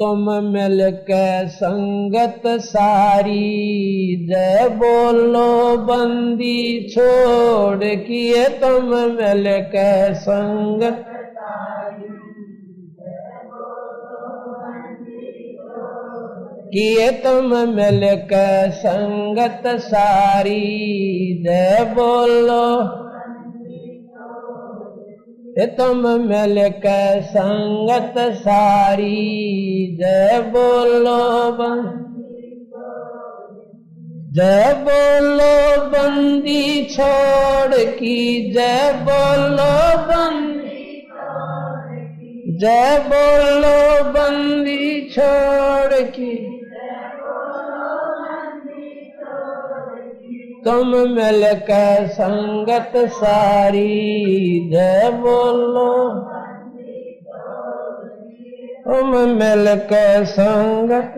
तुम मिल के संगत सारी, जय बोलो बंदी छोड़ किए तुम मिल के संगत किए तुम मिल के संगत सारी, जय बोलो तुम मिल के संगत सारी, जय बोलो जय बोलो बंदी छोड़ की, जय बोलो जय बोलो बंदी छोड़ की, तुम मिल के संगत सारी, जय बोलो तुम मिल के संगत।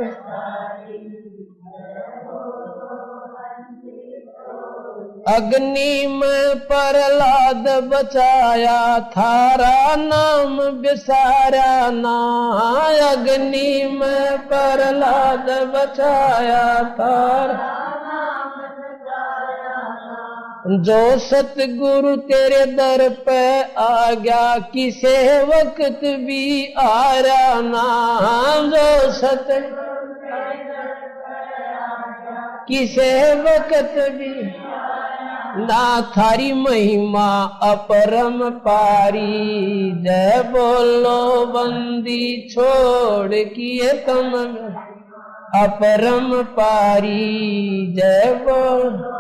अग्नि में प्रहलाद बचाया, थारा नाम बिसारा ना। अग्नि में प्रहलाद बचाया, थारा जो सतगुरु तेरे दर पे आ गया, किसे वक्त भी आ रहा ना। जो सतगुरु किसे वक्त भी ना, थारी महिमा अपरम पारी, जय बोलो बंदी छोड़ किए तुम अपरम पारी, जय बोलो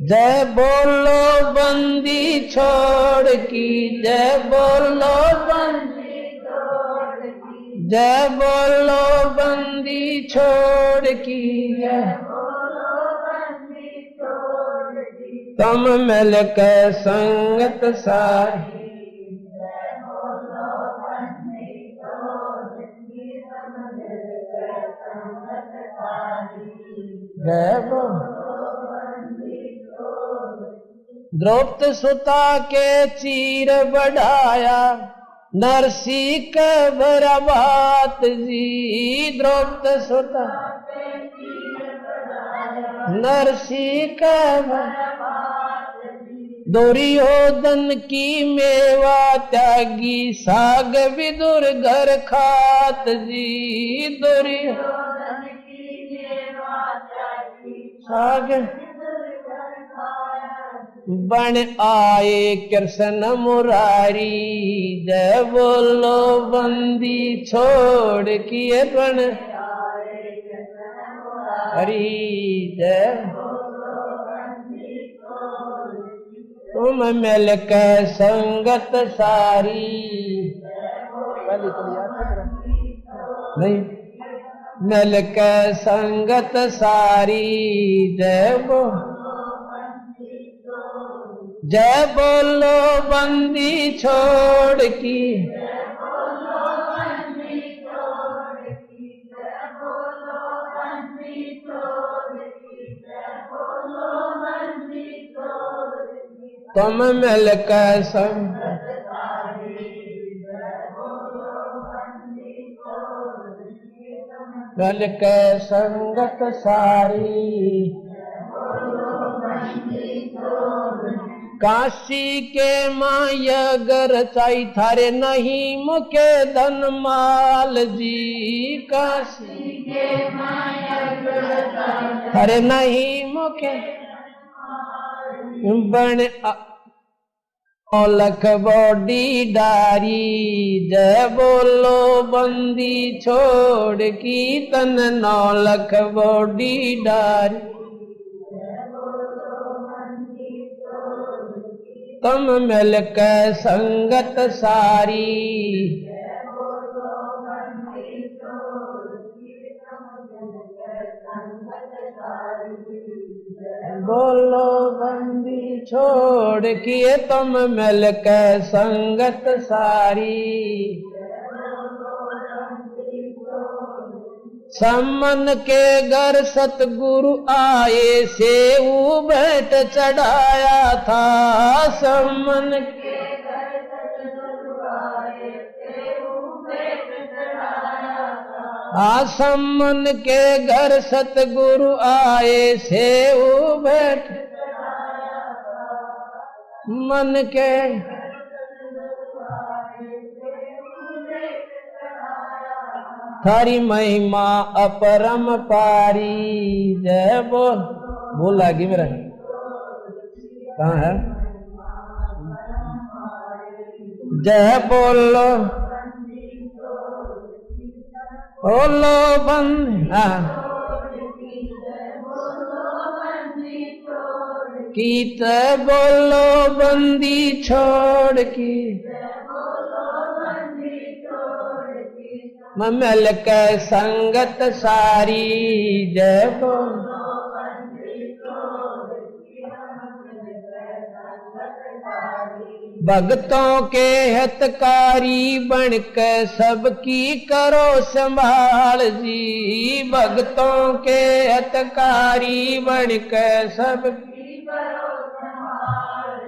जय बोलो बंदी छोड़ की, जय बोलो जय बोलो बंदी छोड़ की, तुम मिल के संगत सारी, जय बोलो द्रौपदी सुता के चीर बढ़ाया, नरसी के बराबात जी। द्रौपदी सुता नरसी के दुर्योधन की मेवा त्यागी, साग विदुर घर खात जी। दुर्योधन की मेवा त्यागी, साग बन आए कृष्ण मुरारी, जय बोलो बंदी छोड़ किए बन हरी, जय तुम मिल के संगत सारी, नहीं मिल के संगत सारी, जय बोलो जय बोलो बंदी छोड़ की, तुम मिल के संगत मिल के संगत सारी, काशी के माया गर चाई, थारे नहीं मुके धन माल जी। काशी के माया गर चाई, थारे नहीं मुके बन औलख बॉडी डारी, जय बोलो बंदी छोड़ की तन नौलख बॉडी डारी, तुम मिल के संगत सारी, बोलो बंदी छोड़ किए तुम मिल के संगत सारी, सम्मन के घर सतगुरु आए, सेऊ भेंट चढ़ाया था। सम्मन के घर सतगुरु आए, सेऊ भेंट आसमन के घर सतगुरु आए से बैठ मन के थारी महिमा अपरम पारी। जय बोल आगे मेरा कहाँ है? जय बोलो बोलो बंद कीत बोलो बंदी छोड़ की ममल के संगत सारी। जय बोल भक्तों के हितकारी बनके सबकी करो संभाल जी। भक्तों के हितकारी बनके सबकी करो संभाल।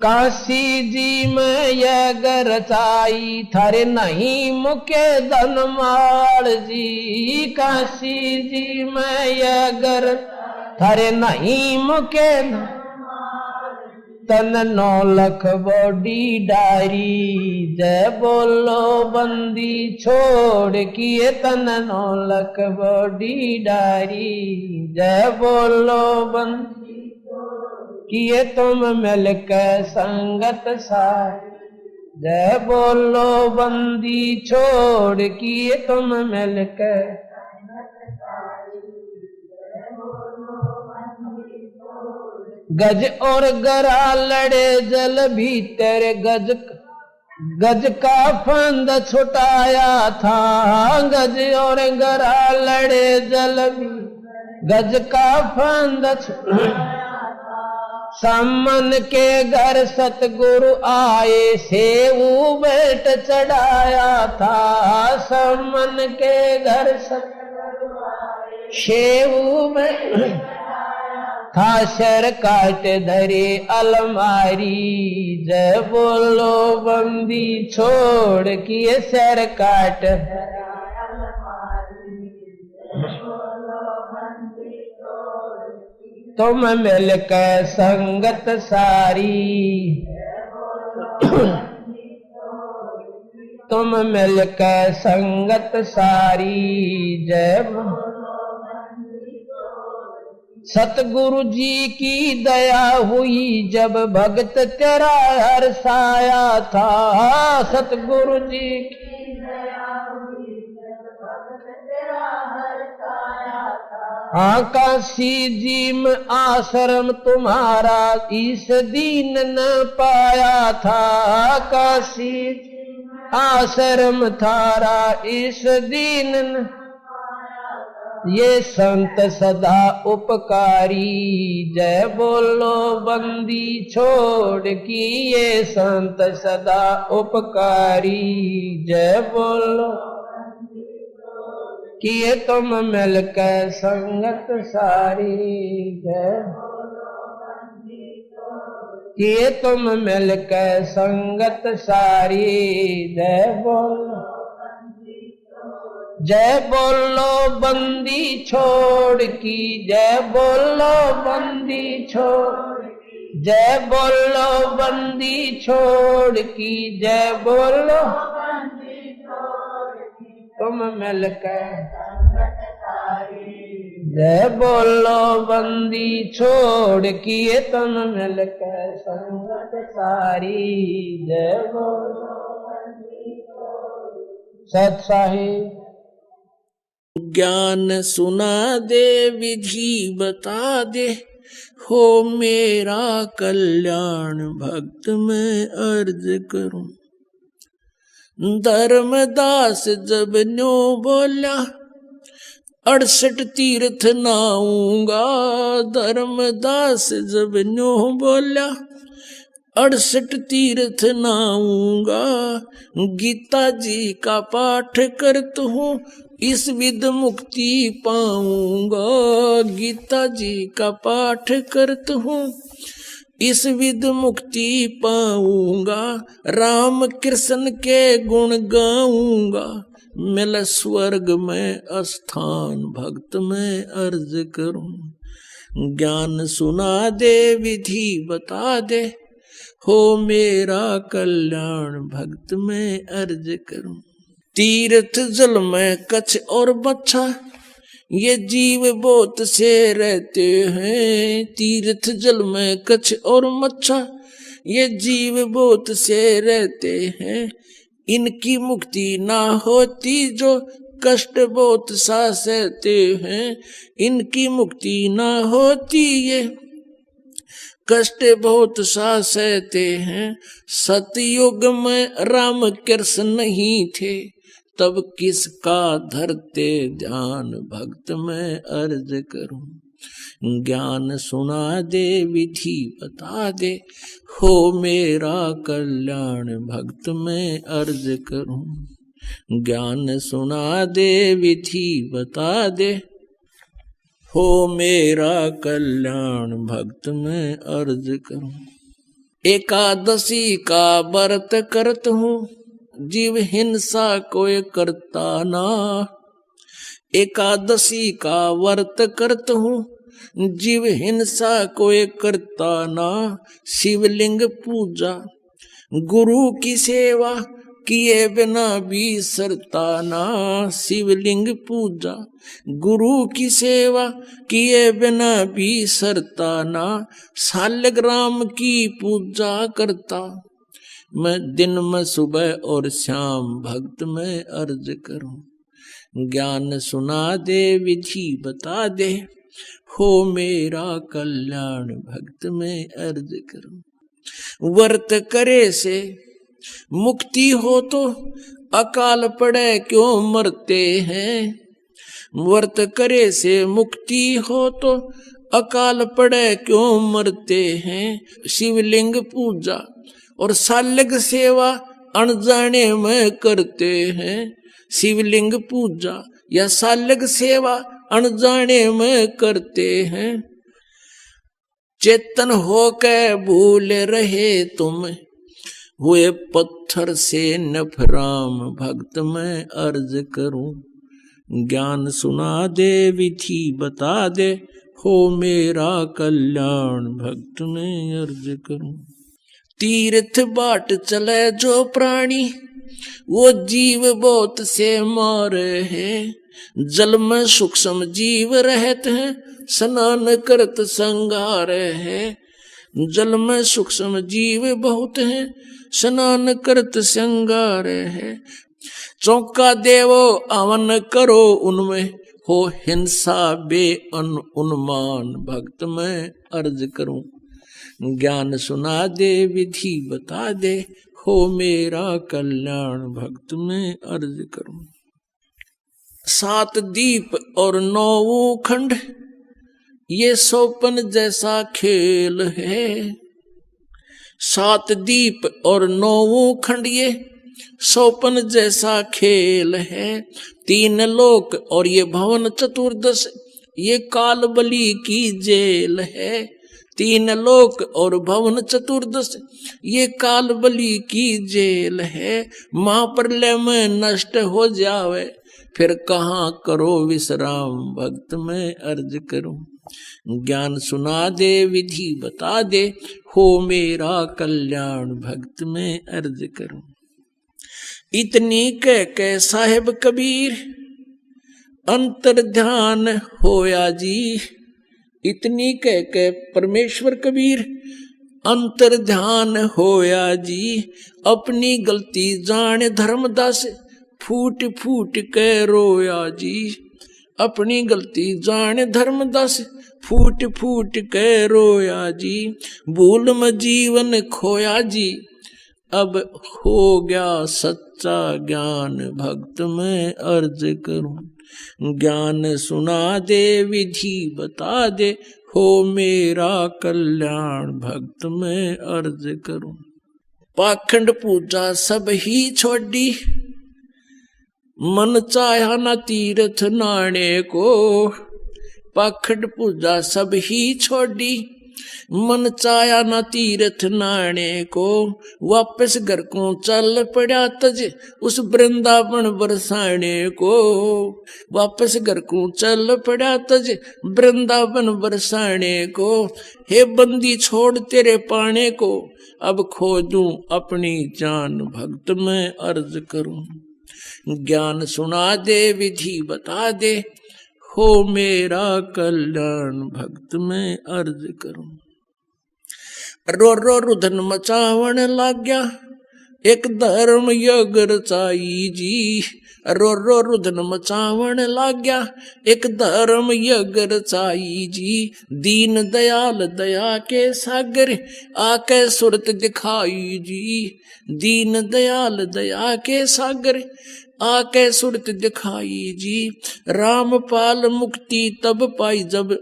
काशी जी में यह गरचाई थारे नहीं मुके धनमाल जी। काशी जी में यह गर थारे नहीं मुके तन 9 लाख बॉडी डारी। जय बोलो बंदी छोड़ किए तन 9 लाख बॉडी डारी। जय बोलो बंदी किए तुम मिलकर संगत सारी। जय बोलो बंदी छोड़ किए तुम मिलकर गज और गरा लड़े जल भीतर गज का फंद छुटाया था। गज और गरा लड़े जल भी गज का फंद सामन के घर सतगुरु आए सेऊ बेट चढ़ाया था। सामन के घर सतगुरु सेऊ बेट था सर काट धरे अलमारी। जय बोलो बंदी छोड़ किए सर काट तुम मिलकर संगत सारी। तुम मिलकर संगत सारी। जय सतगुरु जी की दया हुई जब भक्त तेरा हर्षाया था। सतगुरु जी की दया हुई जब भक्त तेरा हर्षाया था। काशी जी में आश्रम तुम्हारा इस दीन न पाया था। काशी आश्रम थारा इस दीन न ये संत सदा उपकारी। जय बोलो बंदी छोड़ की ये संत सदा उपकारी। जय बोलो किए तुम मिलकर संगत सारी। जय किए तुम मिलकर संगत सारी। जय बोलो जय बोलो बंदी छोड़ की। जय बोलो बंदी छोड़। जय बोलो बंदी छोड़ की। जय बोलो तुम मिलकर जय बोलो बंदी छोड़ किए तुम मिलकर संगत सारी। जय बोलो सत साहिब ज्ञान सुना दे विधि बता दे हो मेरा कल्याण भक्त में अर्ज करूं। धर्मदास जब न्यो बोला 68 तीर्थ नाऊंगा। धर्मदास जब न्यो बोला 68 तीर्थ नाऊंगा। गीता जी का पाठ करता हूँ इस विध मुक्ति पाऊंगा। गीता जी का पाठ करता हूँ इस विध मुक्ति पाऊंगा, राम कृष्ण के गुण गाऊंगा, मिल स्वर्ग में स्थान भक्त में अर्ज करूं। ज्ञान सुना दे विधि बता दे, हो मेरा कल्याण भक्त में अर्ज करूं। तीर्थ जल में कच्छ और बच्छा, ये जीव बोत से रहते हैं। तीर्थ जल में कच्छ और मच्छा, ये जीव बोत से रहते हैं। इनकी मुक्ति ना होती जो कष्ट बहुत सा सहते हैं। इनकी मुक्ति ना होती ये कष्ट बहुत सा सहते हैं। सतयुग में राम कृष्ण नहीं थे, तब किसका धरते ध्यान भक्त में अर्ज करूं। ज्ञान सुना दे विधि बता दे, हो मेरा कल्याण भक्त में अर्ज करूं। ज्ञान सुना दे विधि बता दे, हो मेरा कल्याण भक्त में अर्ज करूं। एकादशी का व्रत करत हूँ, जीव हिंसा कोई करता ना। एकादशी का व्रत करत हूँ, जीव हिंसा कोई करता ना। शिवलिंग पूजा गुरु की सेवा, किए बिना भी सरता ना। शिवलिंग पूजा गुरु की सेवा, किए बिना भी सरता ना। शालिग्राम की पूजा करता मैं, दिन में सुबह और शाम भक्त में अर्ज करूं। ज्ञान सुना दे विधि बता दे, हो मेरा कल्याण भक्त में अर्ज करूं। व्रत करे से मुक्ति हो तो अकाल पड़े क्यों मरते हैं। व्रत करे से मुक्ति हो तो अकाल पड़े क्यों मरते हैं। शिवलिंग पूजा और शालिग सेवा अनजाने में करते हैं। शिवलिंग पूजा या शालिग सेवा अनजाने में करते हैं। चेतन होकर भूल रहे तुम, हुए पत्थर से नफराम भक्त में अर्ज करूं। ज्ञान सुना दे विधि बता दे, हो मेरा कल्याण भक्त में अर्ज करूं। तीर्थ बाट चले जो प्राणी, वो जीव बहुत से मारे हैं। जल में सूक्ष्म जीव रहते हैं, स्नान करत संगार है। जल में सूक्ष्म जीव बहुत हैं, स्नान करत संगार है। चौका देवो अवन करो उनमें, हो हिंसा बे उन्मान भक्त में अर्ज करूं। ज्ञान सुना दे विधि बता दे, हो मेरा कल्याण भक्त में अर्ज करूं। 7 दीप और 9 खंड, ये सोपन जैसा खेल है। 7 दीप और 9 खंड, ये सोपन जैसा खेल है। 3 लोक और ये भवन चतुर्दश, ये काल बलि की जेल है। 3 लोक और भवन चतुर्दश, ये काल बलि की जेल है। महाप्रलय में नष्ट हो जावे, फिर कहाँ करो विश्राम भक्त में अर्ज करूं। ज्ञान सुना दे विधि बता दे, हो मेरा कल्याण भक्त में अर्ज करूं। इतनी कह साहिब कबीर अंतर ध्यान होया जी। इतनी कह परमेश्वर कबीर अंतर ध्यान होया जी। अपनी गलती जाने धर्मदास, फूट फूट के रोया जी। अपनी गलती जाने धर्मदास, फूट फूट के रोया जी। भूल में जीवन खोया जी, अब हो गया सच्चा ज्ञान भक्त में अर्ज करूं। ज्ञान सुना दे विधि बता दे, हो मेरा कल्याण भक्त में अर्ज करूं। पाखंड पूजा सब ही छोड़ी, मन चाहा न तीर्थ नाणे को। पाखंड पूजा सब ही छोड़ी, मन चाया ना तीर्थ नाने को, वापस घर को चल पड़ा तज उस वृंदावन बरसाने को। वापस घर को चल पड़ा तज वृंदावन बरसाने को। हे बंदी छोड़ तेरे पाने को, अब खोजूं अपनी जान भक्त में अर्ज करूं। ज्ञान सुना दे विधि बता दे, हो मेरा कल्याण भक्त में अर्ज करूं। रो रो रुधन मचावण लाग्या, एक धर्म यज्ञ रचाई जी। रो रो रुधन मचावण लाग्या, एक धर्म यज्ञ रचाई जी। दीन दयाल दया के सागर, आके सुरत दिखाई जी। दीन दयाल दया के सागर, आके सुरत दिखाई जी। रामपाल मुक्ति तब पाई जब,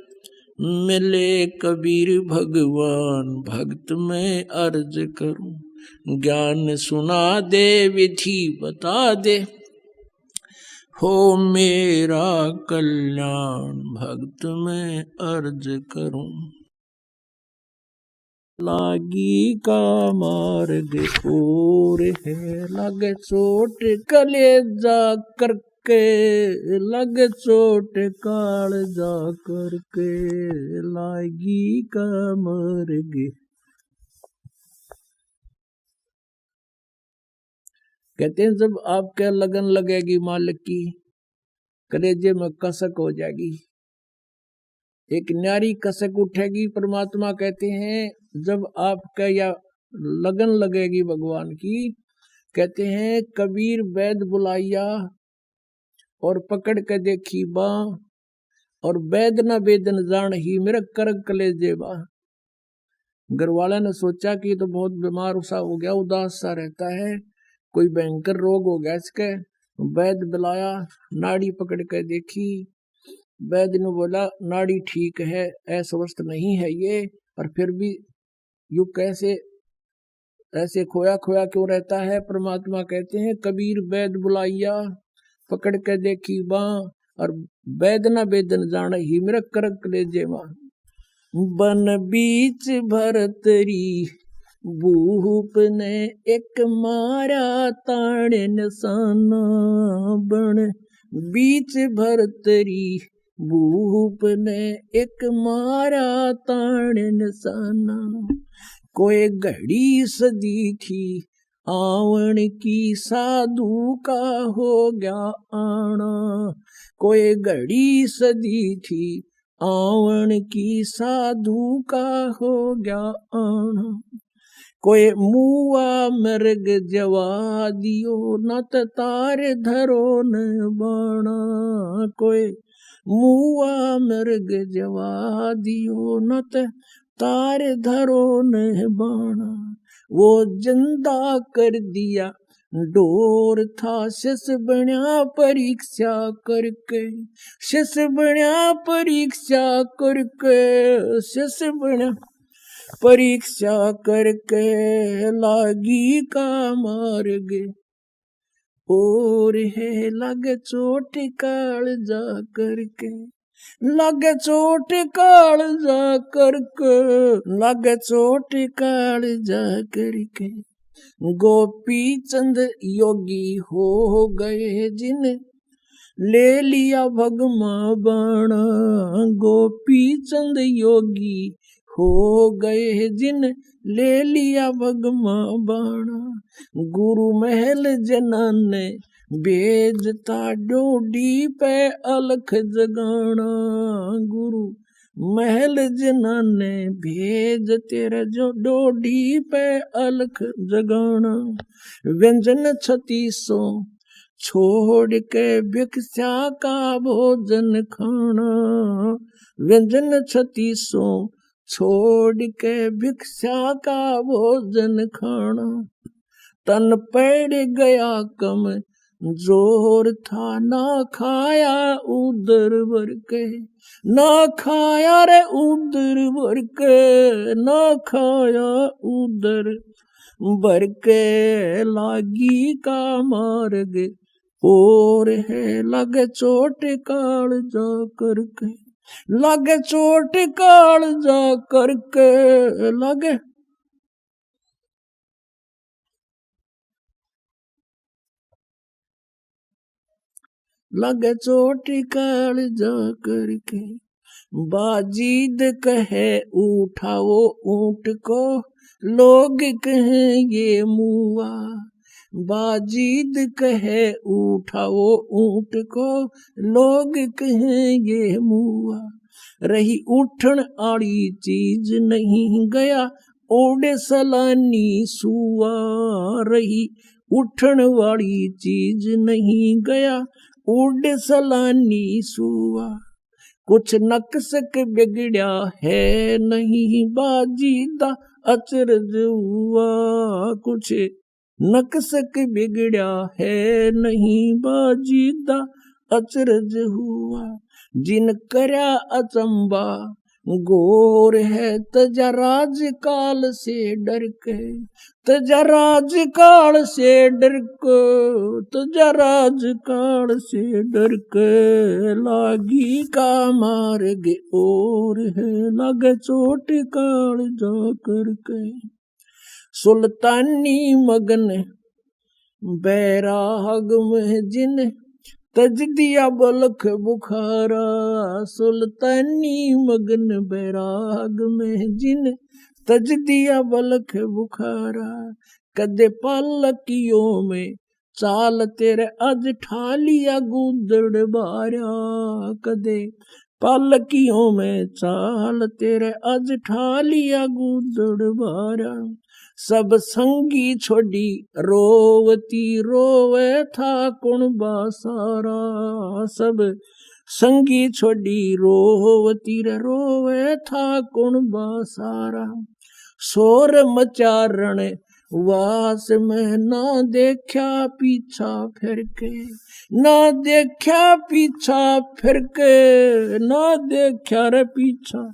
मिले कबीर भगवान भक्त में अर्ज करूं। ज्ञान सुना दे विधि बता दे, हो मेरा कल्याण भक्त में अर्ज करूं। लागी का मार्ग और है, लगे चोट कलेजा करके, लगे चोट कालजा करके, लागी का मार्ग। कहते हैं जब आपके लगन लगेगी मालिक की, कलेजे में कसक हो जाएगी, एक न्यारी कसक उठेगी। परमात्मा कहते हैं जब आपका या लगन लगेगी भगवान की, कहते हैं कबीर वैद बुलाइया और पकड़ के देखी बा, और वैद न वेदन जान ही मेरा करक कलेजे बा। घर वाला ने सोचा कि तो बहुत बीमार सा हो गया, उदास सा रहता है, कोई भयंकर रोग हो गया इसके। वैद बुलाया, नाड़ी पकड़ के देखी, वैद्य ने बोला नाड़ी ठीक है, अस्वस्थ नहीं है ये, और फिर भी यू कैसे ऐसे खोया खोया क्यों रहता है। परमात्मा कहते हैं कबीर वैद बुलाइया, पकड़ के देखी बाँ, और वैद न वेदन जान ही मेरा करक कलेजे मां। बन बीच भरतरी भूप ने एक मारा ताण निशाना, बन बीच भरतरी भूप ने एक मारा ताण निशाना। कोई घड़ी सदी थी आवन की, साधु का हो गया आना। कोई घड़ी सदी थी आवन की, साधु का हो गया आना। कोई मुआ मृग जवा दियो, न तार धरो न बाणा। कोई मुआ मृग जवा दियो, न तार धरो न बाणा। वो जिंदा कर दिया डोर था, शिष बन्या परीक्षा करके, शिष बन्या परीक्षा करके, शिष बन्या परीक्षा करके, लागी का मार्ग और है लगे चोट काल जा करके, लगे चोट काल जा करके, लगे चोट काल जा करके। गोपी चंद योगी हो गए जिन ले लिया भगमा बाणा। गोपी चंद योगी हो गए जिन ले लिया भगमा बाणा। गुरु महल जनान ने भेजता डोडी पे अलख जगाना। गुरु महल जनान ने भेज तेरे जो डोडी पे अलख जगाना। व्यंजन 3600 छोड़ के भिक्षा का भोजन खाना। व्यंजन 3600 छोड़ के भिक्षा का भोजन खाना। तन पड़ गया कम जोर था, ना खाया उदर भर के, ना खाया रे उदर भर के, ना खाया उदर भर के। लागी का मार्ग और है लगे चोट काल जा करके, लागे चोट काल जा करके लागे लगे चोट काल जा करके बाजीद कहे उठाओ ऊंट को लोग कहें ये मुआ बाजीद कहे उठाओ ऊंट को लोग कहें ये मुआ रही उठन आड़ी चीज नहीं गया ओडे सलानी सुआ रही उठन वाली चीज नहीं गया उड़ सलानी सुआ कुछ नक्सक बिगड़या है नहीं बाजीदा अचरज हुआ कुछ नक्सक बिगड़या है नहीं बाजीदा अचरज हुआ जिन करया अचंबा गोर है तजा राज काल से डर के तजा राज काल से डर के तजा राज काल से डर के लागी का मार्ग और है लगे चोट काल जा करके सुल्तानी मगन बैराग में जिन तज दिया बलख बुखारा सुल्तानी मगन बैराग में जिन तज दिया बलख बुखारा कदे पालकियों में चाल तेरे अज ठालिया गुदड़ बारा कदे पालकियों में चाल तेरे अज ठालिया गुदड़ बारा सब संगी छोड़ी रोवती रोवे था कुण बासारा सब संगी छोड़ी रोवती रोवे था कुण बासारा शोर मचारण वास में ना देखा पीछा फिर के ना देखा पीछा फिर के ना देखा रे पीछा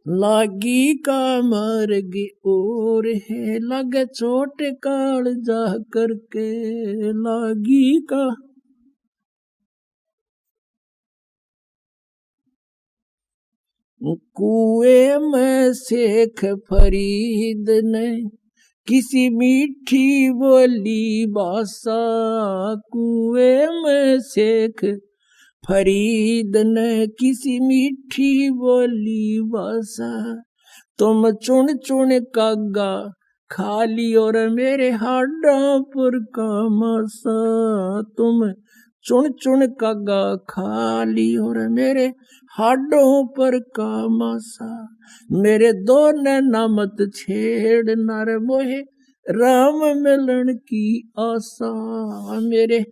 लागी का मार्ग और है लगे चोट काल जा करके लागी का कुएं में शेख फरीद ने किसी मीठी बोली बासा कुएं में शेख फरीद ने किसी मीठी बोली बासा तुम चुन चुन कागा खाली और मेरे हाडा पर का मासा तुम चुन चुन कागा खाली और मेरे हाडों पर का मासा मेरे दो नैना मत छेड़ नर मोहे राम मिलन की आशा मेरे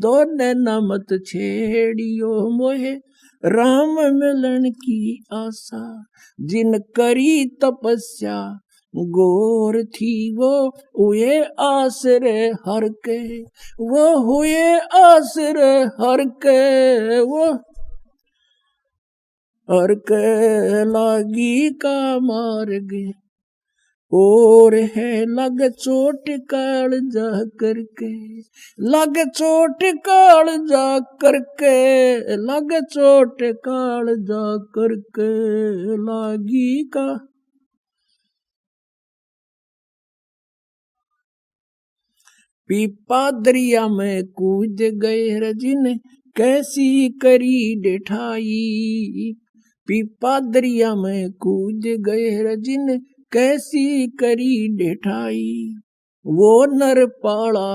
दो नैना मत छेड़ियो मोहे राम मिलन की आशा जिन करी तपस्या गोर थी वो हुए आसरे हर के वो हुए आसरे हर के वो हर के लागी का मार्ग और है लग चोट काल जा करके लग चोट काल जा करके लग चोट काल जा करके लागी का पीपा दरिया में कूद गए रजिन कैसी करी डिठाई पीपा दरिया में कूद गए रजिन कैसी करी डिठाई वो नर पाड़ा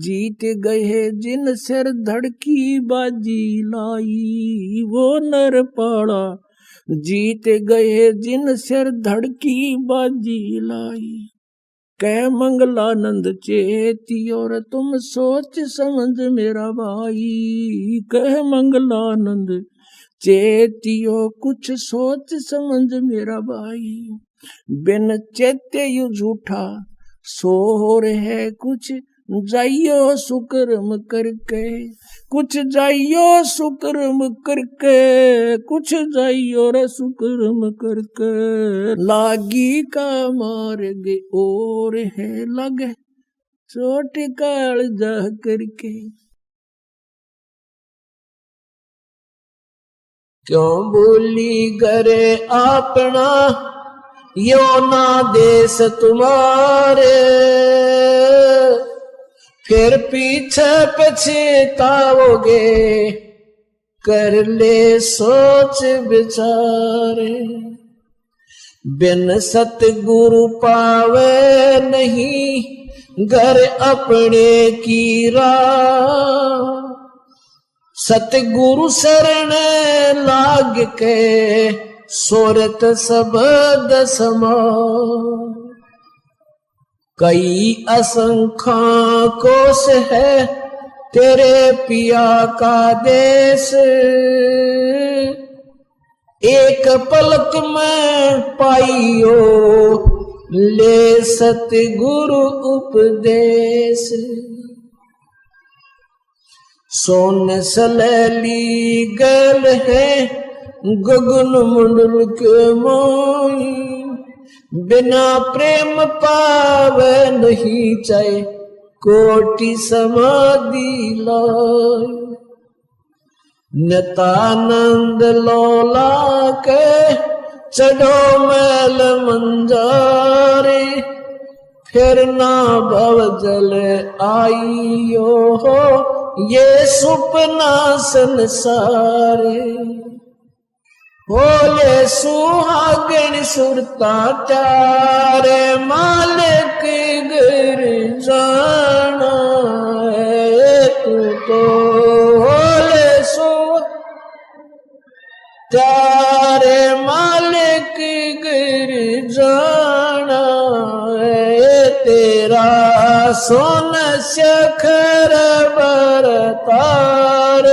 जीत गए जिन सिर धड़की बाजी लाई वो नर पाड़ा जीत गए जिन सिर धड़की बाजी लाई कह मंगलानंद चेती और तुम सोच समझ मेरा भाई कह मंगलानंद चेतियो कुछ सोच समझ मेरा भाई बिन चेते यू झूठा सोर है कुछ जाइयो सुकर्म करके कुछ जाइयो सुकर्म करके कुछ जाइयो रे सुकर्म करके लागी का मार्ग और है लगे चोट काल जा करके क्यों भूली करे अपना यो ना देश तुम्हारे, फिर पीछे पछताओगे कर ले सोच विचारे। बिन सतगुरु पावे नहीं घर अपने की राह, सतगुरु शरण लाग के सोरत सबद समा। कई असंख्या कोस है तेरे पिया का देश, एक पलक में पाइयो ले सतगुरु उपदेश। सोन सलैली गल है गगन मंडल के मोई, बिना प्रेम पावे नहीं चाहे कोटि समाधि लाई। नितानंद लोला के चढ़ो मैल मंजारे, फिर ना भव जल आइयो हो ये सुपना संसारे। बोले सुहागन सुरता चारे मालिक गिर जाना है तू तो। बोले सु चारे मालिक गिर जाना है तेरा सोन शखर बरतार।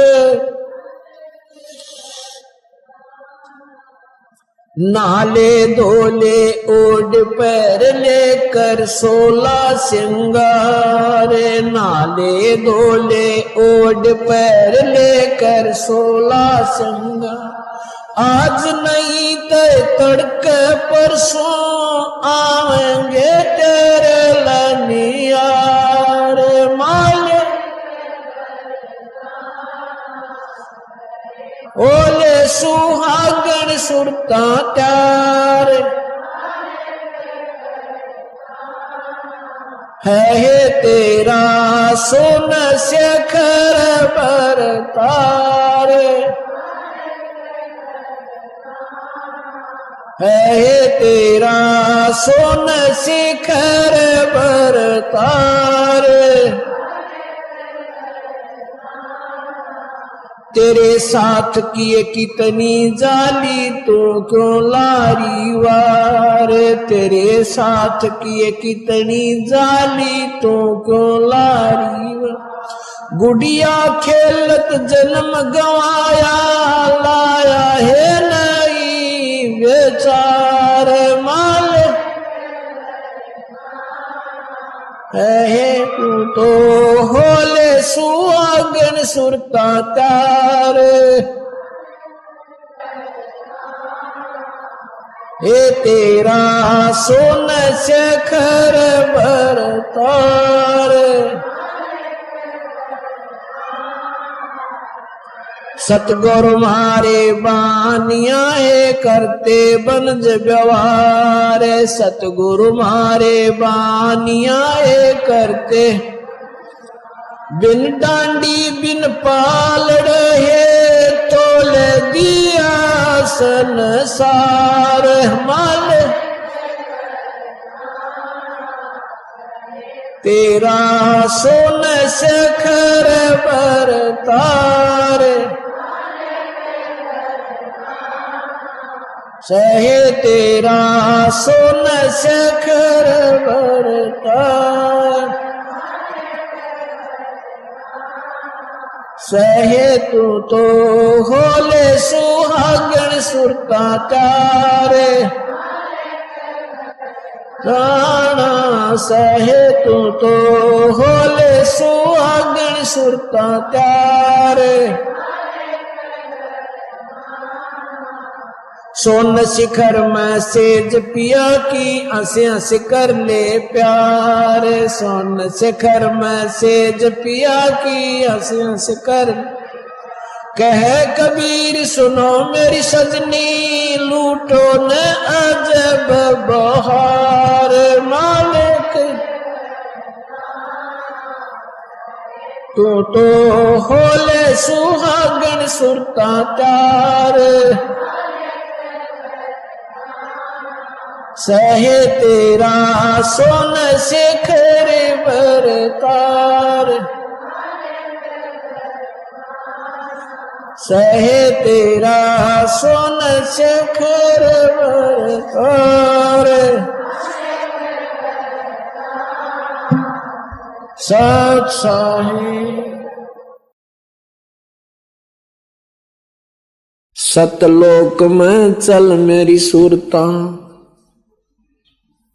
नाले धोले ओढ़ पैर लेकर 16 सिंगार, नाले धोले ओढ़ पैर लेकर 16 सिंगार। आज नहीं तो तड़के परसों आएंगे तेरे लनियार। माले ओले सुहागन सुरता त्यार, है तेरा सोन शेखर बरतार। है तेरा सोन शिखर बरतार। तेरे साथ किए कितनी जाली तू क्यों लारी वार। तेरे साथ किए कितनी जाली तू क्यों लारी वार। गुड़िया खेलत जन्म गवाया लाया है नई बेचार। माल है तू तो होले सुहागन सुरता तार। हे तेरा सोन शेखर बरतार। सतगुरु मारे बानिया करते बनज व्यवहार। सतगुरु मारे बानिया करते बिन डांडी बिन पालड़ है तोल दिया संसार। माल तेरा सोन शेखर बरतार। सहे तेरा सोन शेखर बरतार। सहे तू तो होले सुहागन सुरता तार। राणा सहे तू तो होले सुहागन सुरता तार। सोन शिखर में सेज पिया की हंसे हंस कर ले प्यार। सोन शिखर में सेज पिया की हंसे हंस कर कह कबीर सुनो मेरी सजनी, लूटो न अजब बहार मालिक, तू तो होले सुहागन सुरता चार, सहे तेरा सोन शिखर बरतार, सहे तेरा सोन शिखर बरतार, सच साहिब सतलोक में चल मेरी सुरता,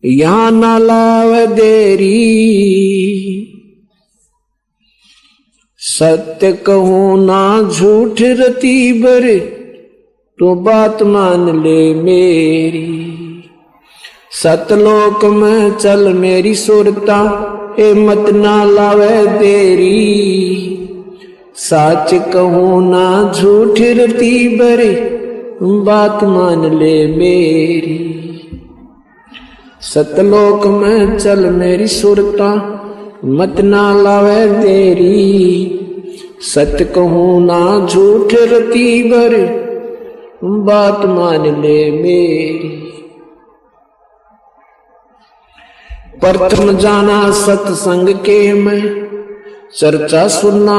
यहाँ ना लाव देरी, सत्य कहूं ना झूठ रती बर, तो बात मान ले मेरी। सतलोक में चल मेरी सुरता, ए मत ना लावे देरी, सच कहूं ना झूठ रती बर, बात मान ले मेरी। सतलोक में चल मेरी सुरता, मत ना लावे देरी, सत्य कहूं ना झूठ रती बर, बात मान ले मेरी। प्रथम जाना सत्संग के मैं, चर्चा सुनना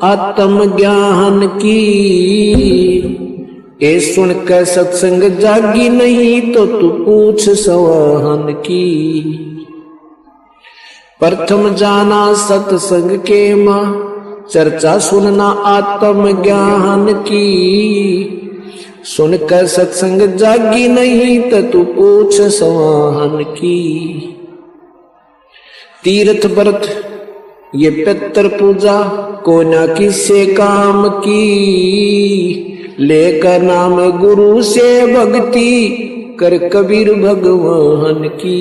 आत्म ज्ञान की, ए सुन के सत्संग जागी नहीं तो तू पूछ सवाहन की। प्रथम जाना सत्संग के मां, चर्चा सुनना आत्म ज्ञान की, सुन कर सत्संग जागी नहीं तो तू पूछ सवाहन की। तीर्थ व्रत ये पितर पूजा को न किसे काम की, लेकर नाम गुरु से भक्ति कर कबीर भगवान की।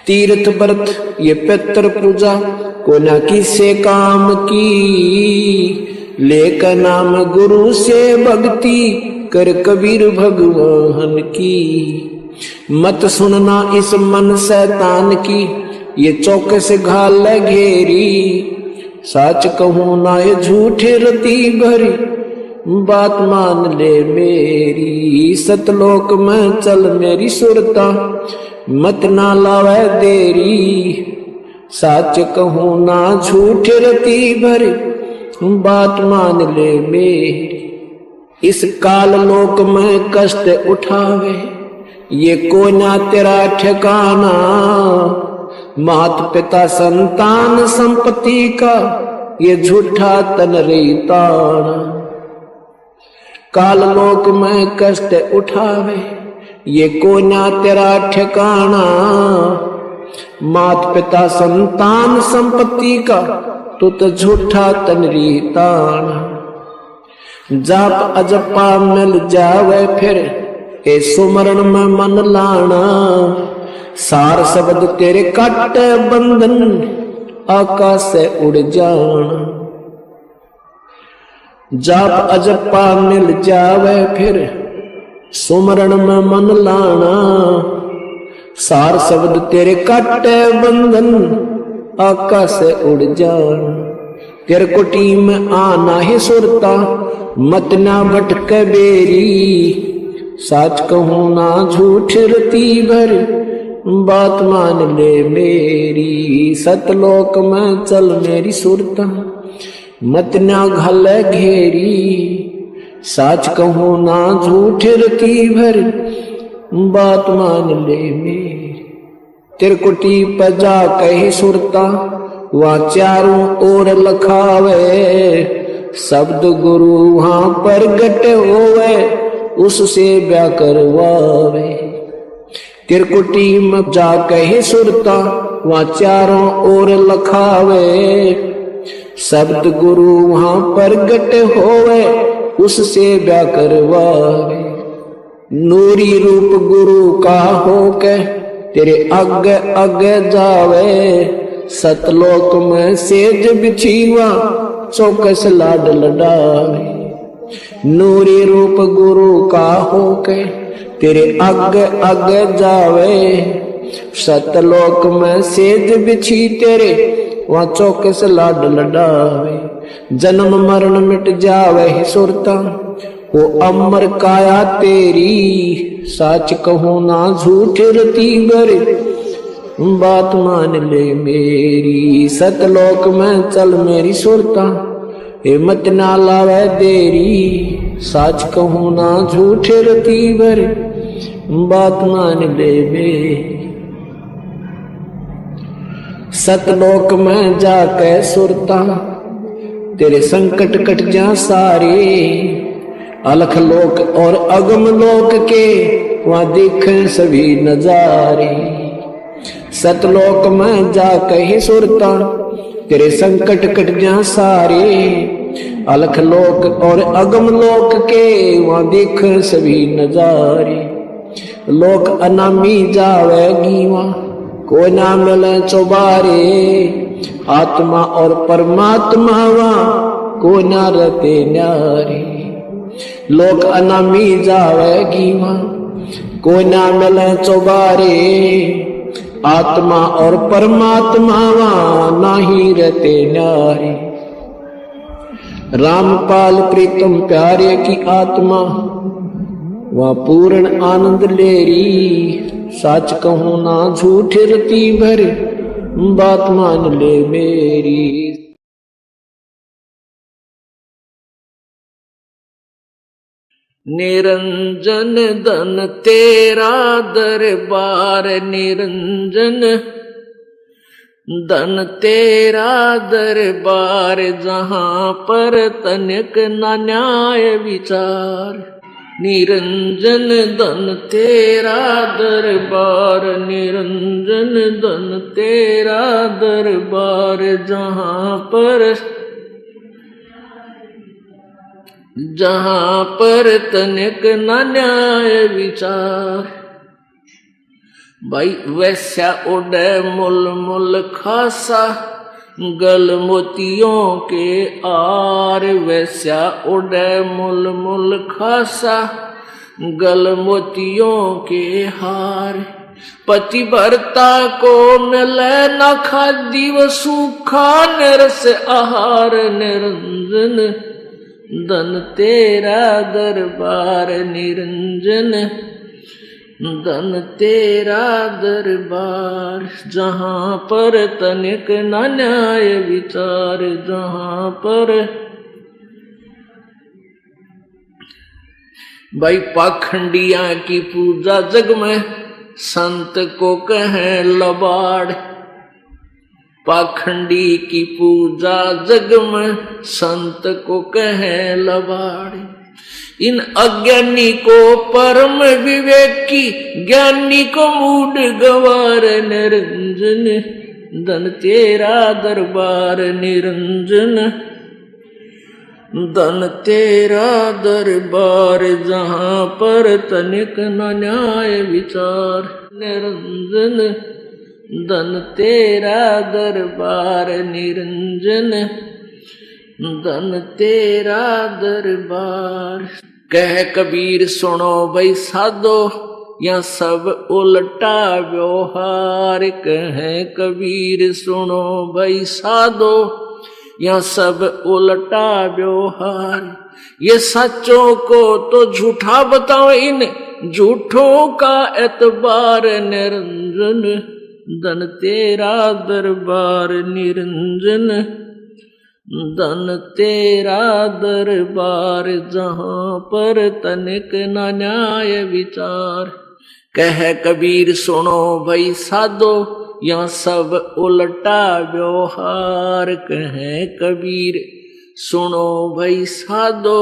तीर्थ व्रत ये पितर पूजा को न किसे काम की, लेकर नाम गुरु से भक्ति कर कबीर भगवान की। मत सुनना इस मन शैतान की, ये चौकस घाल घेरी, सच कहूं ना ये झूठे रती भरी, बात मान ले मेरी। सतलोक में चल मेरी सुरता, मत ना लावे देरी, सच कहूं ना झूठे रती भरी, बात मान ले मेरी। इस काल लोक में कष्ट उठावे, ये कोना तेरा ठिकाना, मात पिता संतान संपत्ति का ये झूठा तन रीताना। काल लोक में कष्ट उठावे, ये कोना तेरा ठिकाना, मात पिता संतान संपत्ति का तो झूठा तन रीताना। जाप अजपा मिल जावे फिर, ए सुमरण में मन लाना, सार शब्द तेरे काट बंधन, आकाश से उड़ जाना। जाप अजपा मिल जावे फिर, सुमरण में मन लाना, सार शब्द तेरे काट बंधन, आकाश से उड़ जाना। तेरे कुटी में आना ही सुरता, मत ना भटके बेरी, सच कहूं ना झूठ रती भर, बात मान ले मेरी। सतलोक में चल मेरी सुरता, मत ना घल घेरी, सच कहूं ना झूठ रती भर, बात मान ले मेरी। तिरकुटी पजा कही सुरता, वहाँ चारों ओर लखावे, शब्द गुरु वहाँ प्रगट होवे, उससे ब्याह करवावे। तिरकुटी में जा कहे सुरता, वहाँ चारों ओर लखावे, शब्द गुरु वहाँ प्रगट होवे, उससे ब्याह करवावे। नूरी रूप गुरु का होके तेरे आगे आगे जावे, सतलोक में सेज बिछीवा चौकस लाड लडावे। नूरी रूप गुरु का होके तेरे आगे आगे जावे। सतलोक में सेज बिछी तेरे वहां चौकस लाड लडावे। जन्म मरण मिट जावे ही सुरता वो अमर काया तेरी। सच कहूं ना झूठ रती गर बात मान ले मेरी। सतलोक में चल मेरी सुरता हिम्मत ना लावे देरी। सच कहूं ना झूठ रती बर बात मान ले मेरी। सतलोक में जाके सुरता तेरे संकट कट जा सारे। अलख लोक और अगम लोक के वहां देखें सभी नजारे। सतलोक में जाके ही सुरता तेरे संकट कट जा सारे। अलख लोक और अगम लोक के वहां देख सभी नजारे। लोक अनामी जावेगी वहां कोई ना मिले चौबारे। आत्मा और परमात्मा वहां कोई ना रहते न्यारे। लोक अनामी जावेगी वहां कोई ना मिले चौबारे। आत्मा और परमात्मा वहां नाही रहते न्यारे। रामपाल प्रीतम प्यारे की आत्मा वहां पूर्ण आनंद लेरी। सच कहूं ना झूठ रती भर बात मान ले मेरी। निरंजन धन तेरा दरबार। निरंजन धन तेरा दरबार। जहां पर तनिक न न्याय विचार। निरंजन धन तेरा दरबार। निरंजन धन तेरा दरबार। जहां पर तनिक न न्याय विचार। भाई वैश्या उड़े मुल मुल खासा गल मोतियों के आर। वैश्या उड़े मुल मुल खासा गल मोतियों के हार। पतिव्रता को मिले न खादी व सूखा निरस आहार। निरंजन धन तेरा दरबार। निरंजन धन तेरा दरबार। जहां पर तनिक न न्याय विचार। जहां पर भाई पाखंडिया की पूजा जग में संत को कहें लबाड़। पाखंडी की पूजा जग में संत को कहें लबाड़। इन अज्ञानी को परम विवेकी ज्ञानी को मूड गवार। निरंजन धन तेरा दरबार। निरंजन धन तेरा दरबार। जहां पर तनिक न न्याय विचार। निरंजन धन तेरा दरबार। निरंजन धन तेरा दरबार। कह कबीर सुनो भाई साधो या सब उल्टा व्यवहार। कह कबीर सुनो भाई साधो या सब उल्टा व्यवहार। ये सच्चों को तो झूठा बताओ इन झूठों का एतबार। निरंजन धन तेरा दरबार। निरंजन धन तेरा दरबार। जहां पर तनिक न न्याय विचार। कह कबीर सुनो भाई साधो या सब उल्टा व्यवहार। कह कबीर सुनो भाई साधो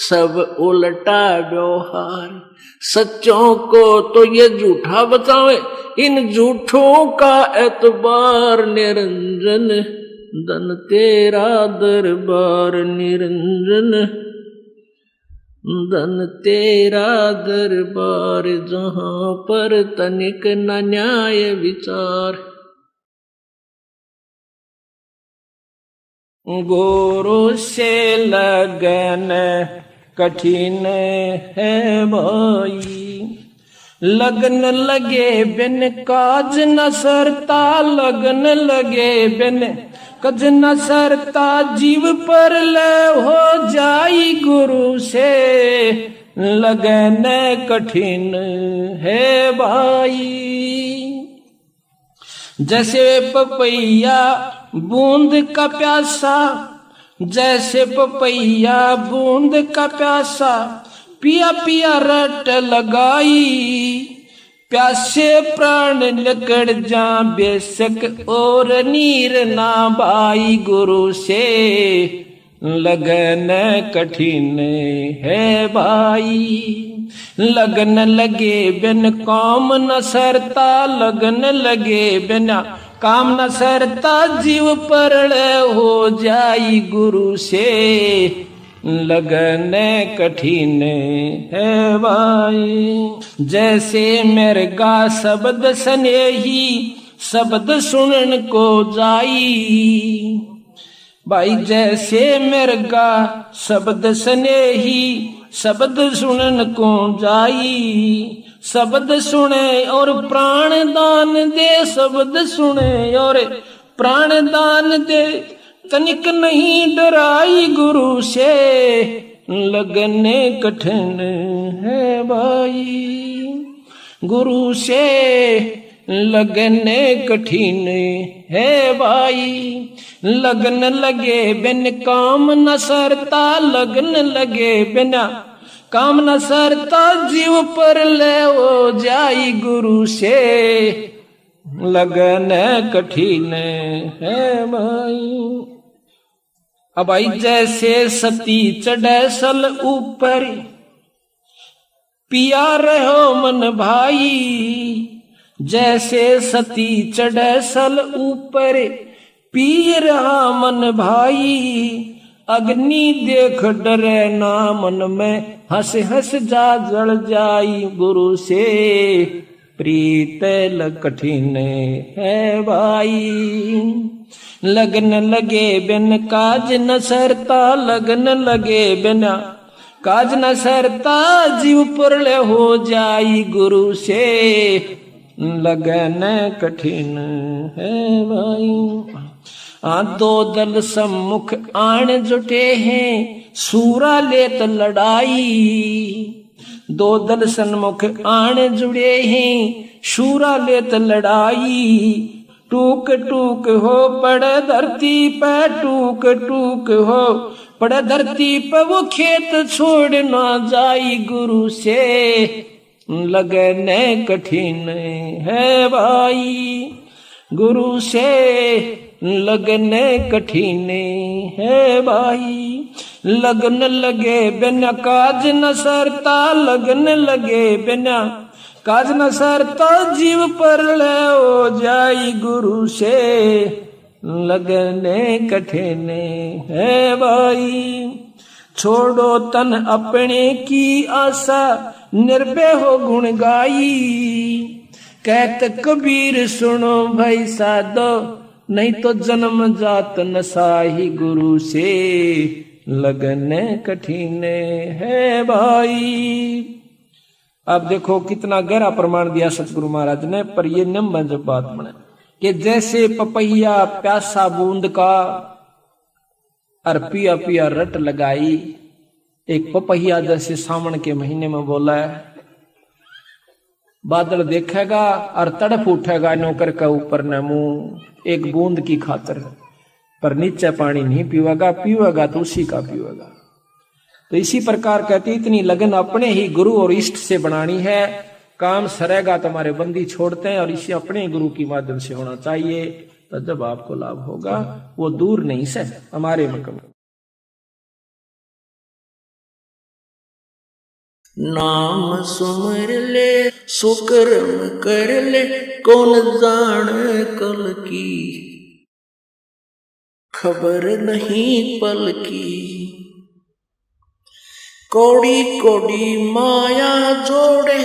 सब उल्टा व्यवहार। सच्चों को तो ये झूठा बतावे इन झूठों का एतबार। निरंजन धन तेरा दरबार। निरंजन धन तेरा दरबार। जहां पर तनिक न न्याय विचार। गुरु से लगन कठिन है भाई। लगन लगे बिन काज न सरता, लगन लगे बिन काज न सरता, जीव पर ले हो जाई गुरु से लगन कठिन है भाई। जैसे पपैया बूंद का प्यासा, जैसे पपैया बूंद का प्यासा, पिया पिया रट लगाई, प्यासे प्राण लकड़ जा बेशक और नीर ना बाई। गुरु से लगन कठिन है भाई। लगन लगे बिन काम न सरता, लगन लगे बिना काम न सरता, जीव परल हो जाई गुरु से लगन कठिन है भाई। जैसे मृगा शब्द स्नेही, शब्द सुनन को जाई भाई। जैसे मृगा शब्द स्नेही, शब्द सुनन को जाई। शब्द सुने और प्राण दान दे, शब्द सुने और प्राण दान दे, तनिक नहीं डराई गुरु से लगने कठिन है भाई। गुरु से लगने कठिन है भाई। लगन लगे बिन काम न सरता, लगन लगे बिना काम न सरता, जीव पर ले हो जाई गुरु से लगन कठिन है भाई। अब आई जैसे सती चढ़े सल ऊपर, पिया रहो मन भाई। जैसे सती चढ़े सल ऊपर, पी रहा मन भाई। अग्नि देख डरे ना मन में, हंस हंस जा जल जाई। गुरु से प्रीत कठिन है भाई। लगन लगे बिन काज न सरता, लगन लगे बिना काज न सरता, जीव पुरल हो जाई गुरु से लगन कठिन है भाई। दो दल सम्मुख आण जुटे हैं, सूरा लेत लड़ाई। दो दल सन्मुख आण जुड़े हैं, शूरा लेत लड़ाई। टूक टूक हो पड़े धरती पे, टूक टूक हो पड़े धरती पे, वो खेत छोड़ ना जाई गुरु से लगन कठिन है भाई। गुरु से लगन कठिन है भाई। लगन लगे बिना काज न सरता, लगन लगे बिना काज न सरता, जीव पर ले हो जाई गुरु से लगन कठिन है भाई। छोड़ो तन अपने की आशा, निर्भय हो गुण गाई। कहत कबीर सुनो भाई साधो, नहीं तो जन्म जात न साही। गुरु से लगन कठिन है भाई। अब देखो कितना गहरा प्रमाण दिया सतगुरु महाराज ने, पर ये निम्न जब बात बने कि जैसे पपैया प्यासा बूंद का, और पिया पिया रट लगाई। एक पपैया जैसे सावन के महीने में बोला है, बादल देखेगा और तड़प उठेगा नौकर का ऊपर न मुंह एक बूंद की खातर, पर नीचे पानी नहीं पीवेगा, पीवेगा तो उसी का पीवेगा। तो इसी प्रकार कहती इतनी लगन अपने ही गुरु और इष्ट से बनानी है। काम सरेगा तुम्हारे बंदी छोड़ते हैं, और इसे अपने गुरु की माध्यम से होना चाहिए, तो जब आपको लाभ होगा वो दूर नहीं से हमारे मकम। नाम सुमर ले सुकर्म कर ले, कौन जाने कल की खबर नहीं पल की। कौड़ी कौड़ी माया जोड़े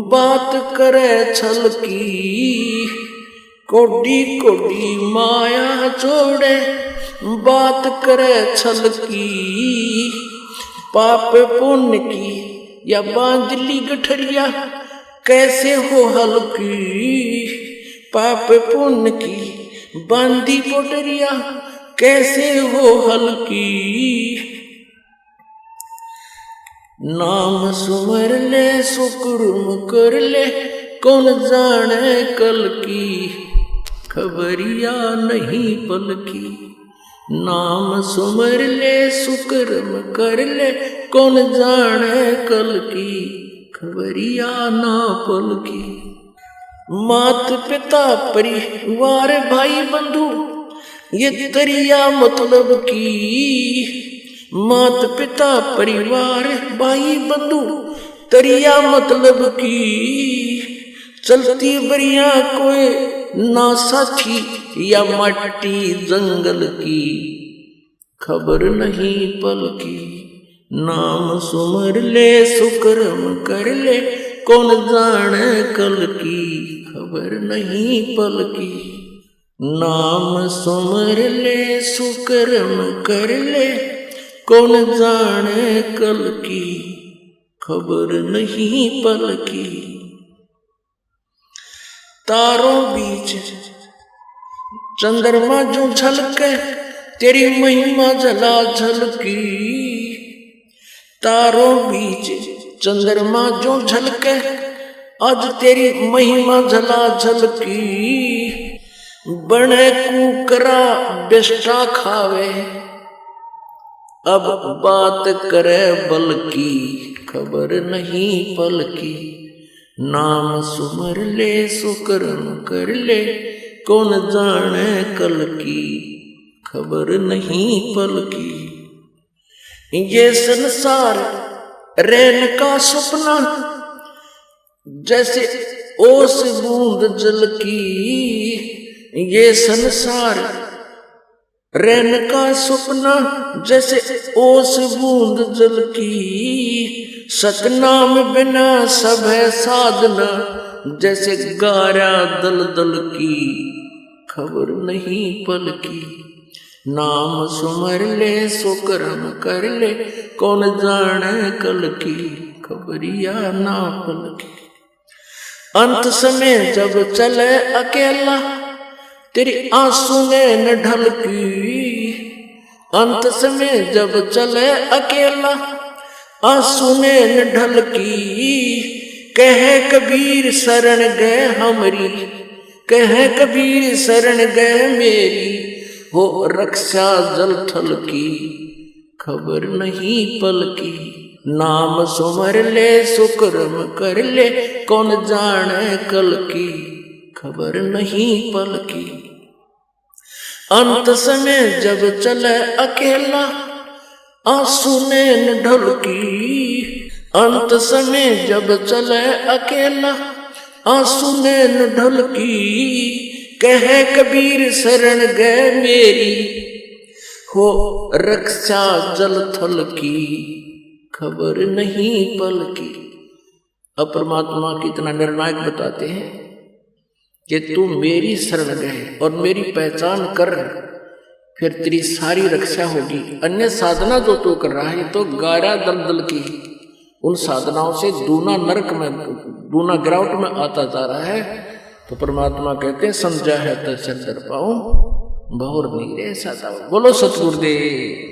बात करे छल की। कौड़ी कौड़ी माया जोड़े बात करे छल की, पाप पुण्य की या बांधली गठरिया कैसे हो हल्की। पाप पुण्य की बांधी पोटरिया कैसे हो हल्की। नाम सुमर ले सुकुर्म कर ले, कौन जाने कल की, खबरिया नहीं पल की। नाम सुमर ले सुकर्म कर ले, कौन जाने कल की, खबरिया ना पल की। मात पिता परिवार भाई बंधु ये तरिया मतलब की। मात पिता परिवार भाई बंधु तरिया मतलब की। चलती बरिया कोई ना साथी या मट्टी जंगल की, खबर नहीं पल की। नाम सुमर ले सुकर्म कर ले, कौन जाने कल की, खबर नहीं पल की। नाम सुमर ले सुकर्म कर ले, कौन जाने कल की, खबर नहीं पल की। तारों बीच चंद्रमा जो झलके, तेरी महिमा झला झलकी। तारों बीच चंद्रमा जो झलके, आज तेरी महिमा झला झलकी। बने कुकरा बेस्टा खावे, अब बात करे बल की, खबर नहीं पल की। नाम सुमर ले सुकर्म कर ले, कौन जाने कल की, खबर नहीं पल की। ये संसार रैन का सपना, जैसे ओस बूंद जल की। ये संसार रैन का सपना, जैसे ओस बूंद जल की। सतनाम बिना सब है साधना, जैसे गारा दल दल की, खबर नहीं पल की। नाम सुमर ले सुकर्म कर ले, कौन जाने कल की, खबरिया ना पल की। अंत समय जब चले अकेला, तेरी आंसू ने न ढलकी। अंत समय जब चले अकेला, आंसू ने न ढलकी। कहे कबीर शरण गए हमरी, कहे कबीर शरण गए मेरी, हो रक्षा जल थल की, खबर नहीं पल की। नाम सुमर ले सुकर्म कर ले, कौन जाने कल की, खबर नहीं पल की। अंत समय जब चले अकेला, आंसू ने न ढलकी। अंत समय जब चले अकेला, आंसू ने न ढलकी। कहे कबीर शरण गए मेरी, हो रक्षा जल थल की, खबर नहीं पल की। अब परमात्मा कितना निर्णायक बताते हैं कि तू मेरी शरण गए और मेरी पहचान कर, फिर तेरी सारी रक्षा होगी। अन्य साधना जो तू कर रहा है तो गारा दलदल की, उन साधनाओं से दूना नरक में, दूना गिरावट में आता जा रहा है। तो परमात्मा कहते हैं समझा है तो चल पाऊं, बहुर नहीं रे साधा। बोलो सतगुरुदेव।